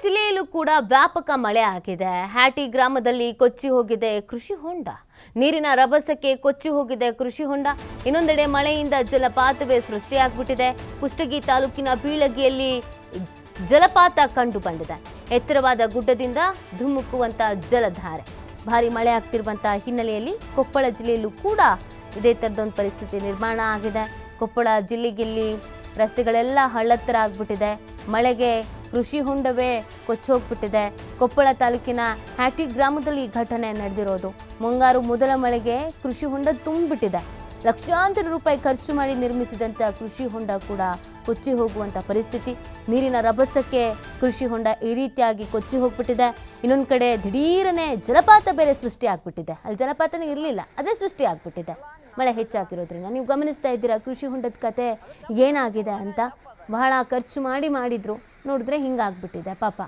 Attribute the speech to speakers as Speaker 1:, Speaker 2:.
Speaker 1: ಜಿಲ್ಲೆಯಲ್ಲೂ ಕೂಡ ವ್ಯಾಪಕ ಮಳೆ ಆಗಿದೆ. ಹ್ಯಾಟಿ ಗ್ರಾಮದಲ್ಲಿ ಕೊಚ್ಚಿ ಹೋಗಿದೆ ಕೃಷಿ ಹೊಂಡ. ನೀರಿನ ರಭಸಕ್ಕೆ ಕೊಚ್ಚಿ ಹೋಗಿದೆ ಕೃಷಿ ಹೊಂಡ. ಇನ್ನೊಂದೆಡೆ ಮಳೆಯಿಂದ ಜಲಪಾತವೇ ಸೃಷ್ಟಿಯಾಗ್ಬಿಟ್ಟಿದೆ. ಕುಷ್ಟಗಿ ತಾಲೂಕಿನ ಬೀಳಗಿಯಲ್ಲಿ ಜಲಪಾತ ಕಂಡು ಬಂದಿದೆ. ಎತ್ತರವಾದ ಗುಡ್ಡದಿಂದ ಧುಮುಕುವಂತ ಜಲಧಾರೆ. ಭಾರಿ ಮಳೆ ಆಗ್ತಿರುವಂತಹ ಹಿನ್ನೆಲೆಯಲ್ಲಿ ಕೊಪ್ಪಳ ಜಿಲ್ಲೆಯಲ್ಲೂ ಕೂಡ ಇದೇ ತರದೊಂದು ಪರಿಸ್ಥಿತಿ ನಿರ್ಮಾಣ ಆಗಿದೆ. ಕೊಪ್ಪಳ ಜಿಲ್ಲೆಯಲ್ಲಿ ರಸ್ತೆಗಳೆಲ್ಲ ಹಳ್ಳತ್ತರ ಆಗ್ಬಿಟ್ಟಿದೆ. ಮಳೆಗೆ ಕೃಷಿ ಹೊಂಡವೇ ಕೊಚ್ಚೋಗ್ಬಿಟ್ಟಿದೆ. ಕೊಪ್ಪಳ ತಾಲೂಕಿನ ಹ್ಯಾಟಿ ಗ್ರಾಮದಲ್ಲಿ ಘಟನೆ ನಡೆದಿರೋದು. ಮುಂಗಾರು ಮೊದಲ ಮಳೆಗೆ ಕೃಷಿ ಹೊಂಡ ತುಂಬಿಬಿಟ್ಟಿದೆ. ಲಕ್ಷಾಂತರ ರೂಪಾಯಿ ಖರ್ಚು ಮಾಡಿ ನಿರ್ಮಿಸಿದಂಥ ಕೃಷಿ ಹೊಂಡ ಕೂಡ ಕೊಚ್ಚಿ ಹೋಗುವಂಥ ಪರಿಸ್ಥಿತಿ. ನೀರಿನ ರಭಸಕ್ಕೆ ಕೃಷಿ ಹೊಂಡ ಈ ರೀತಿಯಾಗಿ ಕೊಚ್ಚಿ ಹೋಗ್ಬಿಟ್ಟಿದೆ. ಇನ್ನೊಂದು ಕಡೆ ದಿಢೀರನೆ ಜಲಪಾತ ಬೇರೆ ಸೃಷ್ಟಿ ಆಗ್ಬಿಟ್ಟಿದೆ. ಅಲ್ಲಿ ಜಲಪಾತನೇ ಇರಲಿಲ್ಲ, ಅದೇ ಸೃಷ್ಟಿ ಆಗ್ಬಿಟ್ಟಿದೆ ಮಳೆ ಹೆಚ್ಚಾಗಿರೋದ್ರಿಂದ. ನೀವು ಗಮನಿಸ್ತಾ ಇದ್ದೀರಾ ಕೃಷಿ ಹೊಂಡದ ಕತೆ ಏನಾಗಿದೆ ಅಂತ. ಬಹಳ ಖರ್ಚು ಮಾಡಿದ್ರು, ನೋಡಿದ್ರೆ ಹಿಂಗಾಗ್ಬಿಟ್ಟಿದೆ ಪಾಪ.